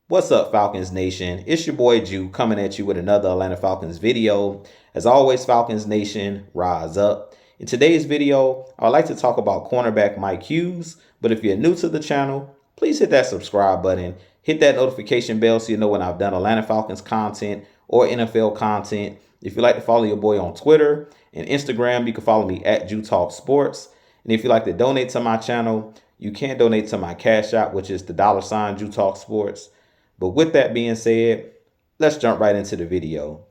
What's up, Falcons Nation? It's your boy Jew coming at you with another Atlanta Falcons video. As always, Falcons Nation, rise up. In today's video, I'd like to talk about cornerback Mike Hughes. But if you're new to the channel, please hit that subscribe button. Hit that notification bell so you know when I've done Atlanta Falcons content or NFL content. If you'd like to follow your boy on Twitter and Instagram, you can follow me at Jew Talk Sports. And if you'd like to donate to my channel, you can donate to my Cash App, which is the $ Jew Talk Sports. But with that being said, let's jump right into the video.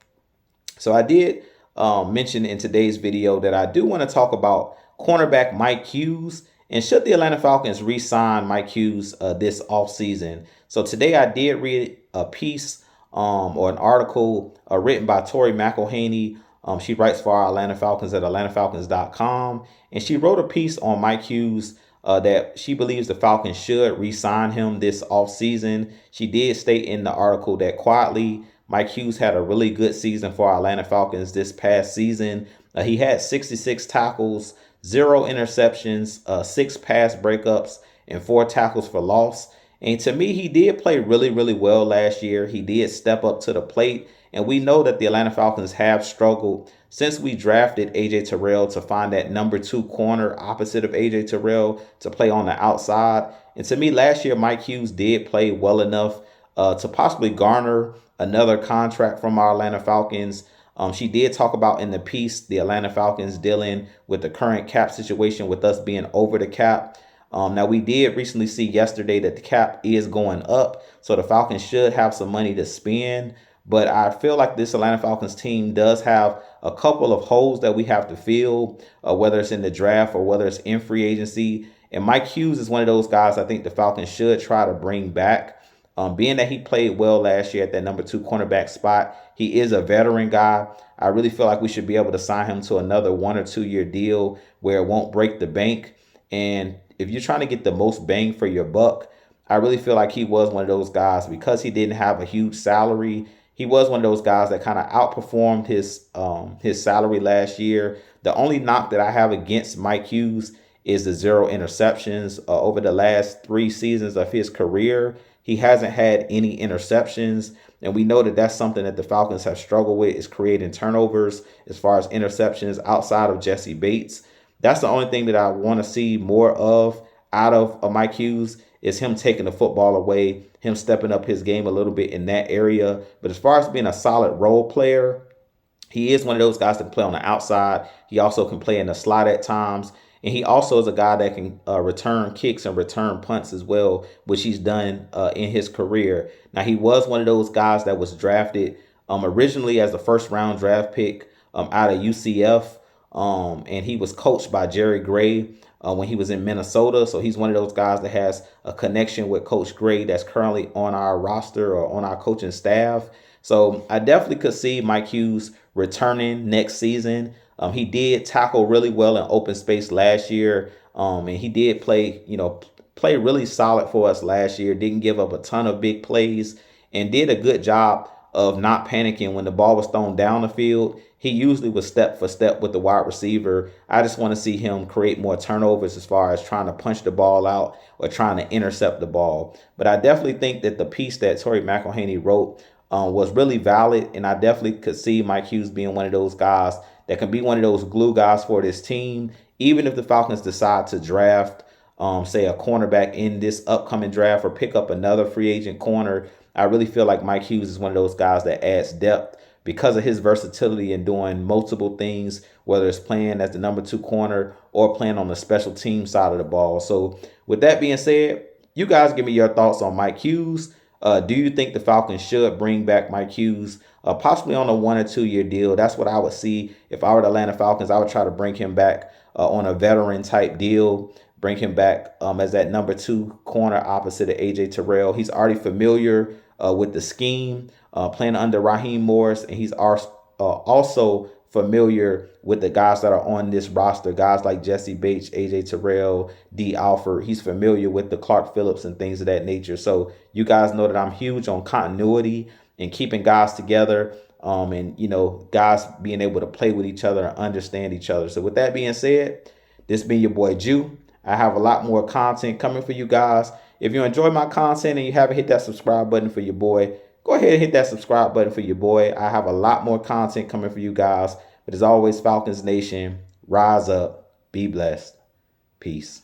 So I did mention in today's video that I do want to talk about cornerback Mike Hughes and should the Atlanta Falcons re-sign Mike Hughes this offseason. So today I did read a piece or an article written by Tori McElhaney. She writes for our Atlanta Falcons at atlantafalcons.com. And she wrote a piece on Mike Hughes that she believes the Falcons should re-sign him this offseason. She did state in the article that quietly, Mike Hughes had a really good season for our Atlanta Falcons this past season. He had 66 tackles, 0 interceptions, 6 pass breakups, and 4 tackles for loss. And to me, he did play really, really well last year. He did step up to the plate. And we know that the Atlanta Falcons have struggled since we drafted A.J. Terrell to find that number 2 corner opposite of A.J. Terrell to play on the outside. And to me, last year, Mike Hughes did play well enough to possibly garner another contract from our Atlanta Falcons. She did talk about in the piece the Atlanta Falcons dealing with the current cap situation with us being over the cap. Now, we did recently see yesterday that the cap is going up, so the Falcons should have some money to spend. But I feel like this Atlanta Falcons team does have a couple of holes that we have to fill, whether it's in the draft or whether it's in free agency. And Mike Hughes is one of those guys I think the Falcons should try to bring back. Being that he played well last year at that number 2 cornerback spot, he is a veteran guy. I really feel like we should be able to sign him to another 1 or 2 year deal where it won't break the bank. And if you're trying to get the most bang for your buck, I really feel like he was one of those guys because he didn't have a huge salary. He was one of those guys that kind of outperformed his salary last year. The only knock that I have against Mike Hughes is the 0 interceptions. Over the last 3 seasons of his career, he hasn't had any interceptions. And we know that that's something that the Falcons have struggled with, is creating turnovers as far as interceptions outside of Jesse Bates. That's the only thing that I want to see more of out of Mike Hughes is him taking the football away, him stepping up his game a little bit in that area. But as far as being a solid role player, he is one of those guys that can play on the outside. He also can play in the slot at times. And he also is a guy that can return kicks and return punts as well, which he's done in his career. Now, he was one of those guys that was drafted originally as a first-round draft pick out of UCF. And he was coached by Jerry Gray when he was in Minnesota. So he's one of those guys that has a connection with Coach Gray that's currently on our roster or on our coaching staff. So I definitely could see Mike Hughes returning next season. He did tackle really well in open space last year. And he did play really solid for us last year. Didn't give up a ton of big plays and did a good job of not panicking when the ball was thrown down the field. He usually was step for step with the wide receiver. I just want to see him create more turnovers as far as trying to punch the ball out or trying to intercept the ball. But I definitely think that the piece that Tori McElhaney wrote was really valid. And I definitely could see Mike Hughes being one of those guys that can be one of those glue guys for this team. Even if the Falcons decide to draft, say, a cornerback in this upcoming draft or pick up another free agent corner, I really feel like Mike Hughes is one of those guys that adds depth because of his versatility in doing multiple things, whether it's playing as the number 2 corner or playing on the special team side of the ball. So with that being said, you guys give me your thoughts on Mike Hughes. Do you think the Falcons should bring back Mike Hughes, possibly on a 1 or 2 year deal? That's what I would see. If I were the Atlanta Falcons, I would try to bring him back on a veteran type deal. Bring him back as that number 2 corner opposite of A.J. Terrell. He's already familiar with the scheme, playing under Raheem Morris, and he's also familiar with the guys that are on this roster, guys like Jesse Bates, A.J. Terrell, D. Alford. He's familiar with the Clark Phillips and things of that nature. So you guys know that I'm huge on continuity and keeping guys together, and guys being able to play with each other and understand each other. So with that being said, this been your boy Jew. I have a lot more content coming for you guys. If you enjoy my content and you haven't hit that subscribe button for your boy, go ahead and hit that subscribe button for your boy. I have a lot more content coming for you guys. But as always, Falcons Nation, rise up, be blessed. Peace.